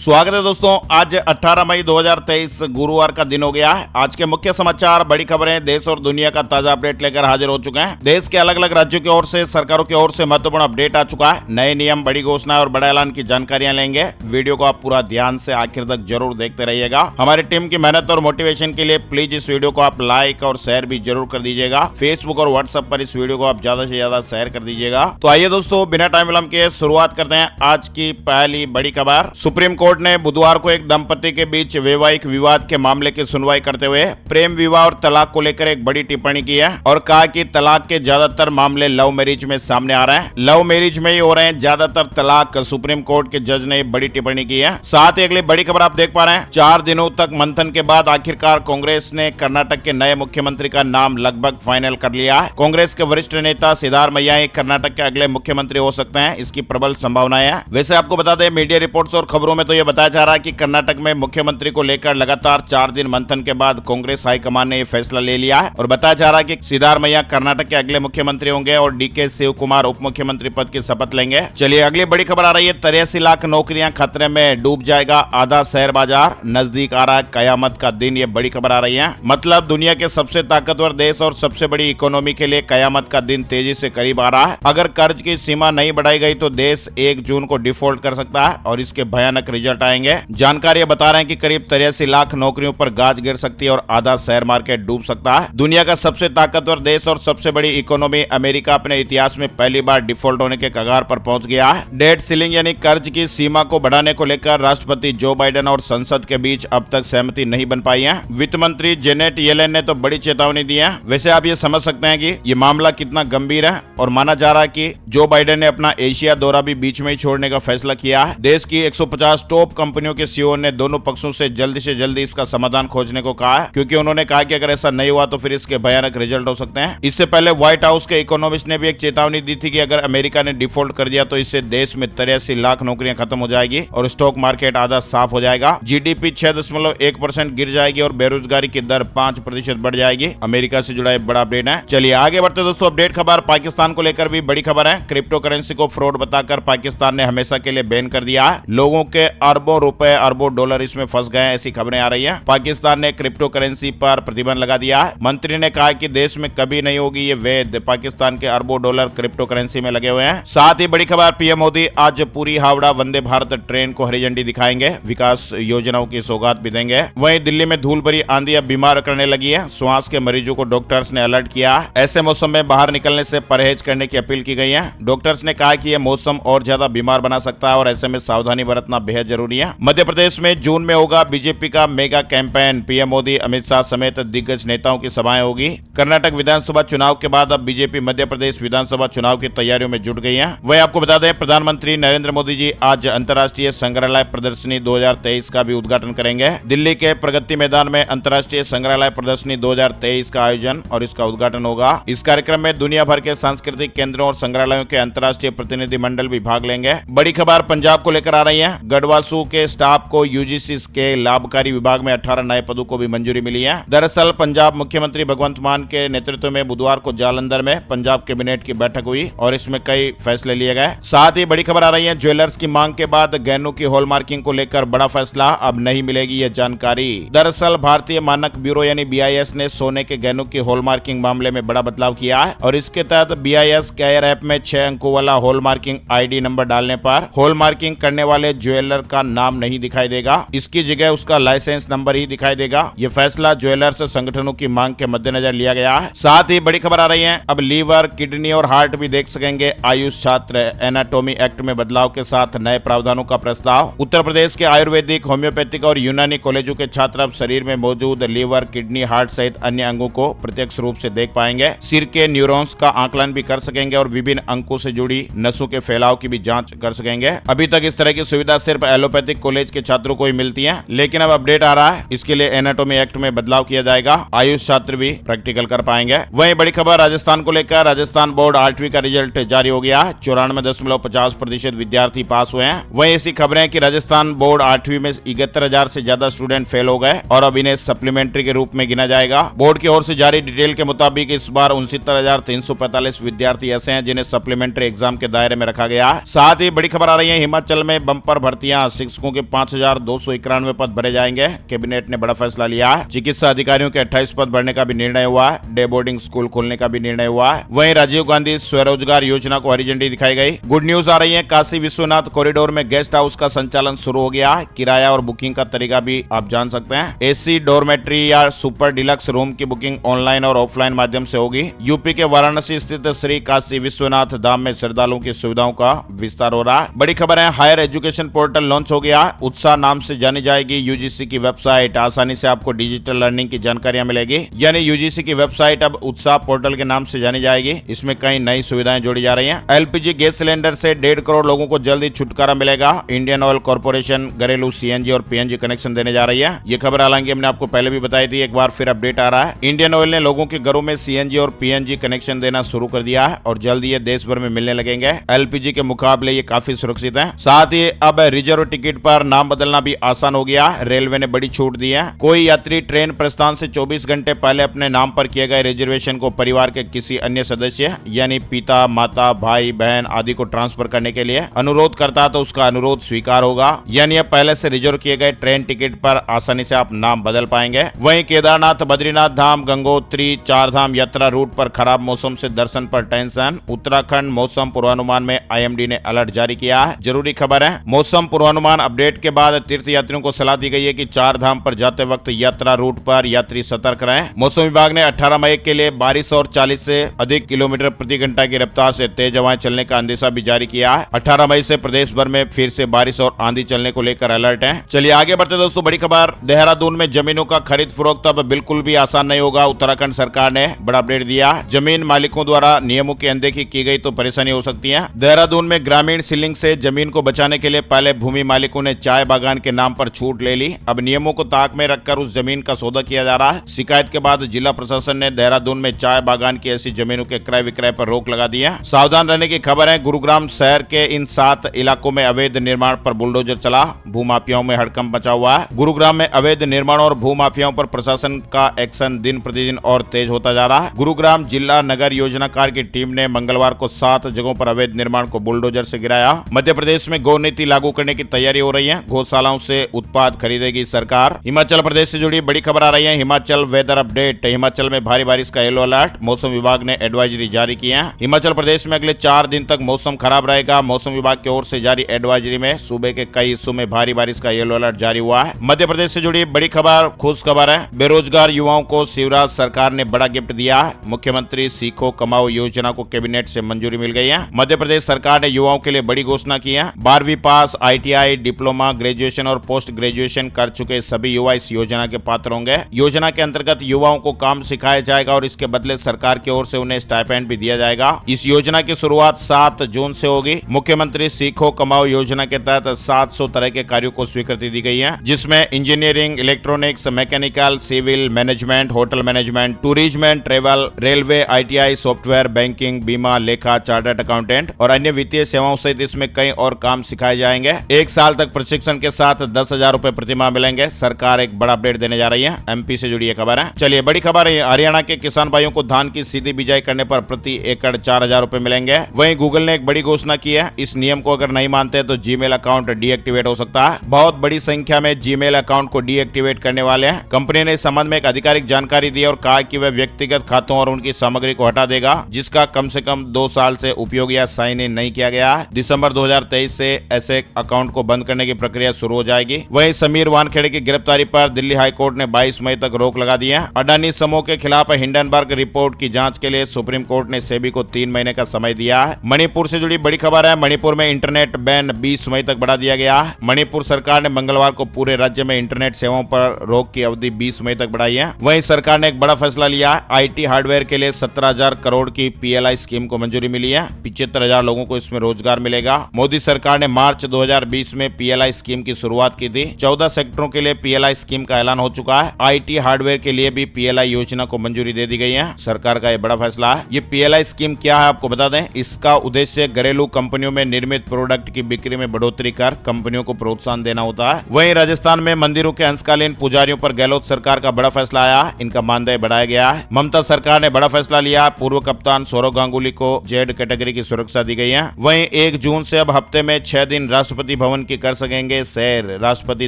स्वागत है दोस्तों। आज 18 मई 2023 गुरुवार का दिन हो गया है। आज के मुख्य समाचार, बड़ी खबरें, देश और दुनिया का ताजा अपडेट लेकर हाजिर हो चुके हैं। देश के अलग अलग राज्यों की ओर से, सरकारों की ओर से महत्वपूर्ण अपडेट आ चुका है। नए नियम, बड़ी घोषणा और बड़ा ऐलान की जानकारियां लेंगे। वीडियो को आप पूरा ध्यान से आखिर तक जरूर देखते रहिएगा। हमारी टीम की मेहनत और मोटिवेशन के लिए प्लीज इस वीडियो को आप लाइक और शेयर भी जरूर कर दीजिएगा। फेसबुक और व्हाट्सएप पर इस वीडियो को आप ज्यादा से ज्यादा शेयर कर दीजिएगा। तो आइए दोस्तों, बिना टाइम विलंब के शुरुआत करते हैं आज की पहली बड़ी खबर। सुप्रीम कोर्ट ने बुधवार को एक दंपति के बीच वैवाहिक विवाद के मामले की सुनवाई करते हुए प्रेम विवाह और तलाक को लेकर एक बड़ी टिप्पणी की है और कहा कि तलाक के ज्यादातर मामले लव मैरिज में सामने आ रहे हैं। लव मैरिज में ही हो रहे हैं ज्यादातर तलाक। सुप्रीम कोर्ट के जज ने बड़ी टिप्पणी की है। साथ ही अगली बड़ी खबर आप देख पा रहे हैं। 4 दिनों तक मंथन के बाद आखिरकार कांग्रेस ने कर्नाटक के नए मुख्यमंत्री का नाम लगभग फाइनल कर लिया है। कांग्रेस के वरिष्ठ नेता सिद्धारमैया ही कर्नाटक के अगले मुख्यमंत्री हो सकते हैं, इसकी प्रबल संभावनाएं हैं। वैसे आपको बता दें, मीडिया रिपोर्ट्स और खबरों में तो यह बताया जा रहा है कि कर्नाटक में मुख्यमंत्री को लेकर लगातार 4 दिन मंथन के बाद कांग्रेस हाईकमान ने यह फैसला ले लिया है और बताया जा रहा है कि सिद्धारमैया कर्नाटक के अगले मुख्यमंत्री होंगे और डीके शिव कुमार उप मुख्यमंत्री पद की शपथ लेंगे। चलिए अगली बड़ी खबर आ रही है। 83 लाख नौकरियां खतरे में, डूब जाएगा आधा शेयर बाजार, नजदीक आ रहा है कयामत का दिन। ये बड़ी खबर आ रही है। मतलब दुनिया के सबसे ताकतवर देश और सबसे बड़ी इकोनॉमी के लिए कयामत का दिन तेजी से करीब आ रहा है। अगर कर्ज की सीमा नहीं बढ़ाई गई तो देश 1 जून को डिफॉल्ट कर सकता है और इसके भयानक रिजल्ट आएंगे। जानकारी बता रहे हैं कि करीब 83 लाख नौकरियों पर गाज गिर सकती है और आधा शेयर मार्केट डूब सकता है। दुनिया का सबसे ताकतवर देश और सबसे बड़ी इकोनॉमी अमेरिका अपने इतिहास में पहली बार डिफॉल्ट होने के कगार पर पहुंच गया है। डेट सीलिंग यानी कर्ज की सीमा को बढ़ाने को लेकर राष्ट्रपति जो बाइडेन और संसद के बीच अब तक सहमति नहीं बन पाई है। वित्त मंत्री जेनेट येलेन ने तो बड़ी चेतावनी दी है। वैसे आप ये समझ सकते हैं कि ये मामला कितना गंभीर है और माना जा रहा है कि जो बाइडेन ने अपना एशिया दौरा भी बीच में ही छोड़ने का फैसला किया है। देश की 150 टॉप कंपनियों के सीईओ ने दोनों पक्षों से जल्दी इसका समाधान खोजने को कहा है, क्योंकि उन्होंने कहा कि अगर ऐसा नहीं हुआ तो फिर इसके भयानक रिजल्ट हो सकते हैं। इससे पहले व्हाइट हाउस के इकोनॉमिस्ट ने भी एक चेतावनी दी थी कि अगर अमेरिका ने डिफॉल्ट कर दिया तो इससे देश में 83 लाख नौकरियां खत्म हो जाएगी और स्टॉक मार्केट आधा साफ हो जाएगा। जीडीपी 6.1% गिर जाएगी और बेरोजगारी की दर 5% बढ़ जाएगी। अमेरिका से जुड़ा एक बड़ा अपडेट है। चलिए आगे बढ़ते दोस्तों। अपडेट खबर पाकिस्तान को लेकर भी बड़ी खबर है। क्रिप्टो करेंसी को फ्रॉड बताकर पाकिस्तान ने हमेशा के लिए बैन कर दिया है। लोगों के अरबों रुपए, अरबों डॉलर इसमें फंस गए हैं, ऐसी खबरें आ रही हैं। पाकिस्तान ने क्रिप्टो करेंसी पर प्रतिबंध लगा दिया है। मंत्री ने कहा कि देश में कभी नहीं होगी ये वैध। पाकिस्तान के अरबों डॉलर क्रिप्टो करेंसी में लगे हुए हैं। साथ ही बड़ी खबर, पीएम मोदी आज पूरी हावड़ा वंदे भारत ट्रेन को हरी झंडी दिखाएंगे। विकास योजनाओं की सौगात भी देंगे। वहीं दिल्ली में धूल भरी आंधी अब बीमार करने लगी है। श्वास के मरीजों को डॉक्टर्स ने अलर्ट किया। ऐसे मौसम में बाहर निकलने से परहेज करने की अपील की गई है। डॉक्टर्स ने कहा कि यह मौसम और ज्यादा बीमार बना सकता है और ऐसे में सावधानी बरतना बेहद जरूरी है। मध्य प्रदेश में जून में होगा बीजेपी का mega campaign. PM Modi, Amit Shah समेत दिग्गज नेताओं की सभाएं होगी। कर्नाटक विधानसभा चुनाव के बाद अब बीजेपी मध्य प्रदेश विधानसभा चुनाव की तैयारियों में जुट गई है। वही आपको बता दें, प्रधानमंत्री नरेंद्र मोदी जी आज अंतर्राष्ट्रीय संग्रहालय प्रदर्शनी 2023 का भी उद्घाटन करेंगे। दिल्ली के प्रगति मैदान में अंतर्राष्ट्रीय संग्रहालय प्रदर्शनी 2023 का आयोजन और इसका उद्घाटन होगा। इस कार्यक्रम में दुनिया भर के सांस्कृतिक केंद्रों और संग्रहालयों के अंतर्राष्ट्रीय प्रतिनिधि मंडल भी भाग लेंगे। बड़ी खबर पंजाब को लेकर आ रही है। गढ़वासू के स्टाफ को यूजीसी के लाभकारी विभाग में 18 नए पदों को भी मंजूरी मिली है। दरअसल पंजाब मुख्यमंत्री भगवंत मान के नेतृत्व में बुधवार को जालंधर में पंजाब कैबिनेट की बैठक हुई और इसमें कई फैसले लिए गए। साथ ही बड़ी खबर आ रही है। ज्वेलर्स की मांग के बाद गहनों की हॉलमार्किंग को लेकर बड़ा फैसला, अब नहीं मिलेगी यह जानकारी। दरअसल भारतीय मानक ब्यूरो यानी बीआईएस ने सोने के गहनों की हॉलमार्किंग मामले में बड़ा बदलाव किया है और इसके तहत बीआईएस केयर ऐप में 6 अंकों वाला हॉलमार्किंग आईडी नंबर डालने पर हॉलमार्किंग करने वाले ज्वेलर का नाम नहीं दिखाई देगा। इसकी जगह उसका लाइसेंस नंबर ही दिखाई देगा। यह फैसला ज्वेलर्स संगठनों की मांग के मद्देनजर लिया गया है। साथ ही बड़ी खबर आ रही है। अब लीवर, किडनी और हार्ट भी देख सकेंगे आयुष छात्र। एनाटॉमी एक्ट में बदलाव के साथ नए प्रावधानों का प्रस्ताव। उत्तर प्रदेश के आयुर्वेदिक, होम्योपैथिक और यूनानी कॉलेजों के छात्र अब शरीर में मौजूद लीवर, किडनी, हार्ट सहित अन्य अंगों को प्रत्यक्ष रूप से देख पाएंगे। सिर के न्यूरॉन्स का आकलन भी कर सकेंगे और विभिन्न अंगों से जुड़ी नसों के फैलाव की भी जांच कर सकेंगे। अभी तक इस तरह की सुविधा सिर्फ एलोपैथिक कॉलेज के छात्रों को ही मिलती है, लेकिन अब अपडेट आ रहा है। इसके लिए एनाटॉमी एक्ट में बदलाव किया जाएगा। आयुष छात्र भी प्रैक्टिकल कर पाएंगे। वहीं बड़ी खबर राजस्थान को लेकर। राजस्थान बोर्ड 8वीं का रिजल्ट जारी हो गया। 94.50% विद्यार्थी पास हुए हैं। वहीं ऐसी खबरें कि राजस्थान बोर्ड 8वीं में 71,000 से ज्यादा स्टूडेंट फेल हो गए और अब इन्हें सप्लीमेंट्री के रूप में गिना जाएगा। बोर्ड की ओर से जारी डिटेल के मुताबिक इस बार 69,345 विद्यार्थी ऐसे हैं जिन्हें सप्लीमेंट्री एग्जाम के दायरे में रखा गया। साथ ही बड़ी खबर आ रही है। हिमाचल में बंपर भर्तियां जहां शिक्षकों के 5,291 पद भरे जाएंगे। कैबिनेट ने बड़ा फैसला लिया है। चिकित्सा अधिकारियों के 28 पद भरने का भी निर्णय हुआ है। डे बोर्डिंग स्कूल खोलने का भी निर्णय हुआ है। वहीं राजीव गांधी स्वरोजगार योजना को हरी झंडी दिखाई गई। गुड न्यूज आ रही है, काशी विश्वनाथ कॉरिडोर में गेस्ट हाउस का संचालन शुरू हो गया है। किराया और बुकिंग का तरीका भी आप जान सकते हैं। एसी डोरमेट्री या सुपर डिलक्स रूम की बुकिंग ऑनलाइन और ऑफलाइन माध्यम से होगी। यूपी के वाराणसी स्थित श्री काशी विश्वनाथ धाम में श्रद्धालुओं की सुविधाओं का विस्तार हो रहा है। बड़ी खबर है, हायर एजुकेशन पोर्टल लॉन्च हो गया। उत्साह नाम से जानी जाएगी यूजीसी की वेबसाइट। आसानी से आपको डिजिटल लर्निंग की जानकारियां मिलेगी। यानी यूजीसी की वेबसाइट अब उत्साह पोर्टल के नाम से जानी जाएगी। इसमें कई नई सुविधाएं जोड़ी जा रही हैं। एलपीजी गैस सिलेंडर से 1.5 करोड़ लोगों को जल्दी छुटकारा मिलेगा। इंडियन ऑयल कॉर्पोरेशन घरेलू सीएनजी और पीएनजी कनेक्शन देने जा रही है। ये खबर हालांकि हमने आपको पहले भी बताई थी, एक बार फिर अपडेट आ रहा है। इंडियन ऑयल ने लोगों के घरों में सीएनजी और पीएनजी कनेक्शन देना शुरू कर दिया है और जल्द ये देश भर में मिलने लगेंगे। एलपीजी के मुकाबले ये काफी सुरक्षित है। साथ ही अब रिजर्व टिकट पर नाम बदलना भी आसान हो गया। रेलवे ने बड़ी छूट दी है। कोई यात्री ट्रेन प्रस्थान से 24 घंटे पहले अपने नाम पर किए गए रिजर्वेशन को परिवार के किसी अन्य सदस्य यानी पिता, माता, भाई, बहन आदि को ट्रांसफर करने के लिए अनुरोध करता तो उसका अनुरोध स्वीकार होगा। यानी अब पहले से रिजर्व किए गए ट्रेन टिकट पर आसानी से आप नाम बदल पाएंगे। वहीं केदारनाथ, बद्रीनाथ धाम, गंगोत्री, चार धाम यात्रा रूट पर खराब मौसम से दर्शन पर टेंशन। उत्तराखंड मौसम पूर्वानुमान में आईएमडी ने अलर्ट जारी किया है। जरूरी खबर है, मौसम पूर्वानुमान अपडेट के बाद तीर्थ यात्रियों को सलाह दी गई है कि चार धाम पर जाते वक्त यात्रा रूट पर यात्री सतर्क रहें। मौसम विभाग ने 18 मई के लिए बारिश और 40 से अधिक किलोमीटर प्रति घंटा की रफ्तार से तेज हवाएं चलने का अंदेशा भी जारी किया है। 18 मई से प्रदेश भर में फिर से बारिश और आंधी चलने को लेकर अलर्ट है। चलिए आगे बढ़ते दोस्तों, बड़ी खबर, देहरादून में जमीनों का खरीद फरोख्त अब बिल्कुल भी आसान नहीं होगा। उत्तराखंड सरकार ने बड़ा अपडेट दिया। जमीन मालिकों द्वारा नियमों की अनदेखी की गई तो परेशानी हो सकती है। देहरादून में ग्रामीण सीलिंग से जमीन को बचाने के लिए पहले भूमि मालिकों ने चाय बागान के नाम पर छूट ले ली। अब नियमों को ताक में रखकर उस जमीन का सौदा किया जा रहा है। शिकायत के बाद जिला प्रशासन ने देहरादून में चाय बागान की ऐसी जमीनों के क्रय विक्रय पर रोक लगा दी है। सावधान रहने की खबर है, गुरुग्राम शहर के इन 7 इलाकों में अवैध निर्माण पर बुलडोजर चला। भूमाफियाओं में हड़कंप मचा हुआ है। गुरुग्राम में अवैध निर्माण और भूमाफियाओं पर प्रशासन का एक्शन दिन प्रतिदिन और तेज होता जा रहा है। गुरुग्राम जिला नगर योजनाकार की टीम ने मंगलवार को 7 जगहों पर अवैध निर्माण को बुलडोजर से गिराया। मध्य प्रदेश में गौ नीति लागू करने की तैयारी हो रही है। गौशालाओं से उत्पाद खरीदेगी सरकार। हिमाचल प्रदेश से जुड़ी बड़ी खबर आ रही है। हिमाचल वेदर अपडेट, हिमाचल में भारी बारिश का येलो अलर्ट। मौसम विभाग ने एडवाइजरी जारी की है। हिमाचल प्रदेश में अगले 4 दिन तक मौसम खराब रहेगा। मौसम विभाग की ओर से जारी एडवाइजरी में सूबे के कई हिस्सों में भारी बारिश का येलो अलर्ट जारी हुआ है। मध्य प्रदेश से जुड़ी बड़ी खबर, खुश खबर है। बेरोजगार युवाओं को शिवराज सरकार ने बड़ा गिफ्ट दिया है। मुख्यमंत्री सीखो कमाओ योजना को कैबिनेट से मंजूरी मिल गई है। मध्य प्रदेश सरकार ने युवाओं के लिए बड़ी घोषणा की है। 12वीं पास, आईटीआई, डिप्लोमा, ग्रेजुएशन और पोस्ट ग्रेजुएशन कर चुके सभी युवा इस योजना के पात्र होंगे। योजना के अंतर्गत युवाओं को काम सिखाया जाएगा और इसके बदले सरकार की ओर से उन्हें स्टाइपेंड भी दिया जाएगा। इस योजना की शुरुआत 7 जून से होगी। मुख्यमंत्री सीखो कमाओ योजना के तहत 700 तरह के कार्यों को स्वीकृति दी गई है, जिसमें engineering, electronics, mechanical, civil, management, hotel management, tourism and travel, railway, ITI, software, banking, बीमा, लेखा, चार्टर्ड अकाउंटेंट और अन्य वित्तीय सेवाओं सहित इसमें कई और काम सिखाए जाएंगे। 1 साल तक प्रशिक्षण के साथ 10,000 रुपए प्रतिमाह मिलेंगे। सरकार एक बड़ा अपडेट देने जा रही है। एमपी से जुड़ी खबर है। चलिए बड़ी खबर है, हरियाणा के किसान भाइयों को धान की सीधी बिजाई करने पर प्रति एकड़ 4,000 रुपए मिलेंगे। वहीं गूगल ने एक बड़ी घोषणा की है। इस नियम को अगर नहीं मानते तो जीमेल अकाउंट डीएक्टिवेट हो सकता है। बहुत बड़ी संख्या में जीमेल अकाउंट को डीएक्टिवेट करने वाले हैं। कंपनी ने इस संबंध में एक आधिकारिक जानकारी दी और कहा कि वह व्यक्तिगत खातों और उनकी सामग्री को हटा देगा जिसका कम से कम 2 साल से उपयोग या साइन इन नहीं किया गया है। दिसंबर 2023 से ऐसे अकाउंट को बंद करने की प्रक्रिया शुरू हो जाएगी। वहीं समीर वानखेड़े की गिरफ्तारी पर दिल्ली हाईकोर्ट ने 22 मई तक रोक लगा दी है। अडानी समूह के खिलाफ हिंडनबर्ग रिपोर्ट की जांच के लिए सुप्रीम कोर्ट ने सेबी को 3 महीने का समय दिया है। मणिपुर से जुड़ी बड़ी खबर है। मणिपुर में इंटरनेट बैन 20 मई तक बढ़ा दिया गया है। मणिपुर सरकार ने मंगलवार को पूरे राज्य में इंटरनेट सेवाओं पर रोक की अवधि 20 मई तक बढ़ाई है। वहीं सरकार ने एक बड़ा फैसला लिया। आईटी हार्डवेयर के लिए 17,000 करोड़ की पीएलआई स्कीम को मंजूरी मिली है। 75,000 लोगों को इसमें रोजगार मिलेगा। मोदी सरकार ने मार्च 2020 में पीएलआई स्कीम की शुरुआत की थी। 14 सेक्टरों के लिए पीएलआई स्कीम का ऐलान हो चुका है। आईटी हार्डवेयर के लिए भी पीएलआई योजना को मंजूरी दे दी गई है। सरकार का यह बड़ा फैसला है। ये पीएलआई स्कीम क्या है आपको बता दें। इसका उद्देश्य घरेलू कंपनियों में निर्मित प्रोडक्ट की बिक्री में बढ़ोतरी कर कंपनियों को प्रोत्साहन देना होता है। वहीं राजस्थान में मंदिरों के अंशकालीन पुजारियों पर गहलोत सरकार का बड़ा फैसला आया। इनका मानदेय बढ़ाया गया है। ममता सरकार ने बड़ा फैसला लिया। पूर्व कप्तान सौरव गांगुली को जेड कैटेगरी की सुरक्षा दी गई है। वहीं 1 जून से अब हफ्ते में 6 दिन राष्ट्रपति भवन भवन की कर सकेंगे सैर। राष्ट्रपति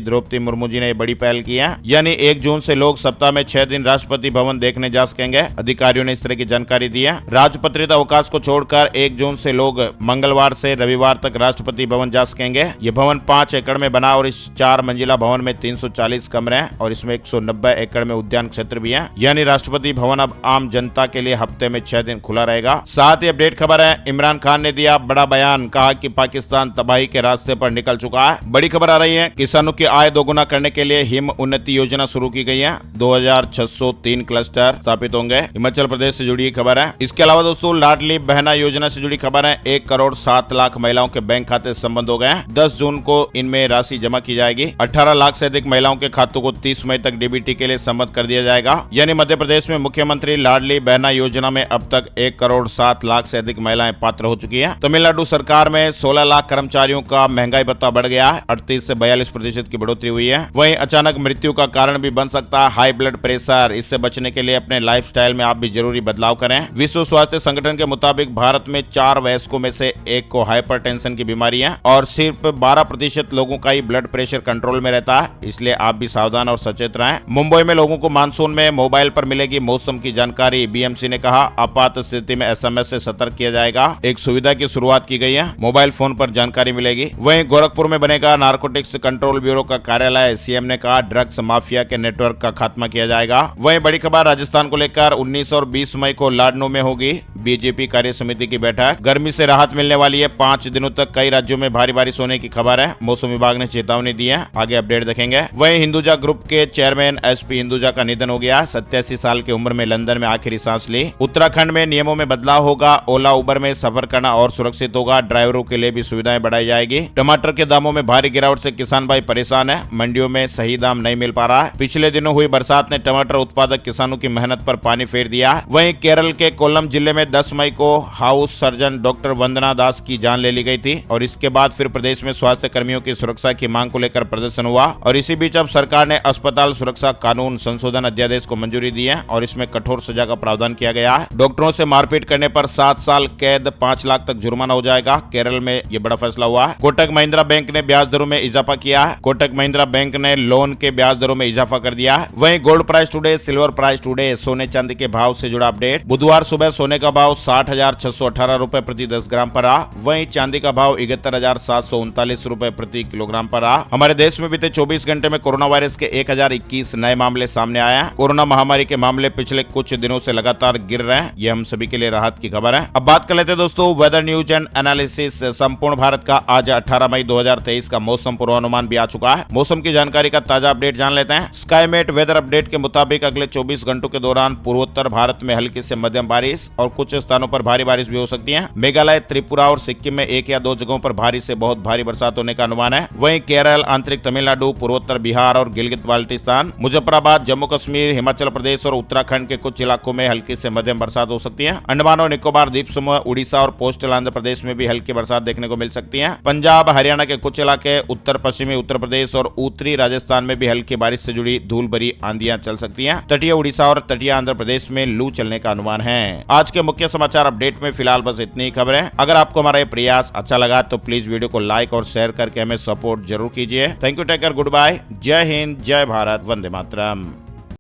द्रौपदी मुर्मू जी ने बड़ी पहल की है, यानी 1 जून से लोग सप्ताह में 6 दिन राष्ट्रपति भवन देखने जा सकेंगे। अधिकारियों ने इस तरह की जानकारी दी है। राजपत्रित अवकाश को छोड़कर 1 जून से लोग मंगलवार से रविवार तक राष्ट्रपति भवन जा सकेंगे। ये भवन 5 एकड़ में बना और इस 4 मंजिला भवन में 340 कमरे हैं और इसमें 190 एकड़ में उद्यान क्षेत्र भी है। यानी राष्ट्रपति भवन अब आम जनता के लिए हफ्ते में 6 दिन खुला रहेगा। साथ ही अपडेट खबर है, इमरान खान ने दिया बड़ा बयान, कहा कि पाकिस्तान तबाही के रास्ते पर निकल चुका है। बड़ी खबर आ रही है, किसानों की आय दोगुना करने के लिए हिम उन्नति योजना शुरू की गई है। 2603 क्लस्टर स्थापित होंगे। हिमाचल प्रदेश से जुड़ी खबर है। इसके अलावा दोस्तों लाडली बहना योजना से जुड़ी खबर है। 1 करोड़ 7 लाख महिलाओं के बैंक खाते संबंध हो गए हैं। 10 जून को इनमें राशि जमा की जाएगी। 18 लाख से अधिक महिलाओं के खातों को 30 मई तक डीबीटी के लिए सम्मत कर दिया जाएगा। यानी मध्य प्रदेश में मुख्यमंत्री लाडली बहना योजना में अब तक 1 करोड़ 7 लाख से अधिक महिलाएं पात्र हो चुकी हैं। तमिलनाडु सरकार में 16 लाख कर्मचारियों का महंगाई भत्ता बढ़ गया है। 38 से 42% की बढ़ोतरी हुई है। वहीं अचानक मृत्यु का कारण भी बन सकता है हाई ब्लड प्रेशर। इससे बचने के लिए अपने लाइफस्टाइल में आप भी जरूरी बदलाव करें। विश्व स्वास्थ्य संगठन के मुताबिक भारत में 4 वयस्कों में से 1 को हाइपरटेंशन की बीमारी है और सिर्फ 12% लोगों का ही ब्लड प्रेशर कंट्रोल में रहता है। इसलिए आप भी सावधान और सचेत रहें। मुंबई में लोगों को मानसून में मोबाइल पर मिलेगी मौसम की जानकारी। बीएमसी ने कहा आपात स्थिति में एसएमएस से सतर्क किया जाएगा। एक सुविधा की शुरुआत की गई है, मोबाइल फोन पर जानकारी मिलेगी। वहीं गोरखपुर में बनेगा नारकोटिक्स कंट्रोल ब्यूरो का कार्यालय। सीएम ने कहा ड्रग्स माफिया के नेटवर्क का खात्मा किया जाएगा। वहीं बड़ी खबर राजस्थान को लेकर 19 और 20 मई को लाडनू में होगी बीजेपी कार्य समिति की बैठक। गर्मी से राहत मिलने वाली है। 5 दिनों तक कई राज्यों में भारी बारिश होने की खबर है। मौसम विभाग ने चेतावनी दी है, आगे अपडेट देखेंगे। वहीं हिंदुजा ग्रुप के चेयरमैन एसपी हिंदुजा का निधन हो गया। 87 साल की उम्र में लंदन में आखिरी सांस ली। उत्तराखंड में नियमों में बदलाव होगा। ओला उबर में सफर करना और सुरक्षित होगा। ड्राइवरों के लिए भी सुविधाएं बढ़ाई जाएगी। टमाटर के दामों में भारी गिरावट से किसान भाई परेशान है। मंडियों में सही दाम नहीं मिल पा रहा है। पिछले दिनों हुई बरसात ने टमाटर उत्पादक किसानों की मेहनत पर पानी फेर दिया। वहीं केरल के कोल्लम जिले में 10 मई को हाउस सर्जन डॉक्टर वंदना दास की जान ले ली गई थी और इसके बाद फिर प्रदेश में स्वास्थ्य कर्मियों की सुरक्षा की मांग को लेकर प्रदर्शन हुआ और इसी बीच अब सरकार ने अस्पताल सुरक्षा कानून संशोधन अध्यादेश को मंजूरी दी है और इसमें कठोर सजा का प्रावधान किया गया है। डॉक्टरों से मारपीट करने पर 7 साल कैद 5 लाख तक जुर्माना हो जाएगा। केरल में यह बड़ा फैसला हुआ है। कोटक महिंद्रा बैंक ने ब्याज दरों में इजाफा किया है। कोटक महिंद्रा बैंक ने लोन के ब्याज दरों में इजाफा कर दिया है। वहीं gold price today, silver price today, सोने चांदी के भाव से जुड़ा अपडेट। बुधवार सुबह सोने का भाव 60,618 रुपए प्रति 10 ग्राम पर रहा। वहीं चांदी का भाव 71,739 रुपए प्रति किलोग्राम पर रहा। हमारे देश में बीते 24 घंटे में कोरोना वायरस के 1021 नए मामले सामने आए हैं। कोरोना महामारी के मामले पिछले कुछ दिनों से लगातार गिर रहे हैं। ये हम सभी के लिए राहत की खबर है। अब बात कर लेते हैं दोस्तों वेदर न्यूज एंड एनालिसिस। संपूर्ण भारत का आज 18 मई 2023 का मौसम पूर्वानुमान भी आ चुका है। मौसम की जानकारी का ताजा अपडेट जान लेते हैं। स्काईमेट वेदर अपडेट के मुताबिक अगले 24 घंटों के दौरान पूर्वोत्तर भारत में हल्की से मध्यम बारिश और कुछ स्थानों पर भारी बारिश भी हो सकती है। मेघालय, त्रिपुरा और सिक्किम में 1 या 2 जगहों पर भारी से बहुत भारी बरसात होने का अनुमान है। वहीं केरल, आंतरिक तमिलनाडु, पूर्वोत्तर बिहार और गिलगित बाल्टिस्तान, मुजफ्फराबाद, जम्मू कश्मीर, हिमाचल प्रदेश और उत्तराखंड के कुछ इलाकों में हल्की से मध्यम बरसात हो सकती है। अंडमान और निकोबार द्वीप समूह, उड़ीसा और कोस्टल आंध्र प्रदेश में भी हल्की बरसात देखने को मिल सकती है। पंजाब, हरियाणा के कुछ इलाके, उत्तर पश्चिमी उत्तर प्रदेश और उत्तरी राजस्थान में भी हल्की बारिश से जुड़ी धूल भरी आंधियां चल सकती हैं। तटीय उड़ीसा और तटीय आंध्र प्रदेश में लू चलने का अनुमान है। आज के मुख्य समाचार अपडेट में फिलहाल बस इतनी खबरें। अगर आपको हमारा ये प्रयास अच्छा लगा तो प्लीज वीडियो को लाइक और शेयर करके हमें सपोर्ट जरूर कीजिए। Thank you, take care, good bye, जय हिंद, जय भारत, वंदे मातरम।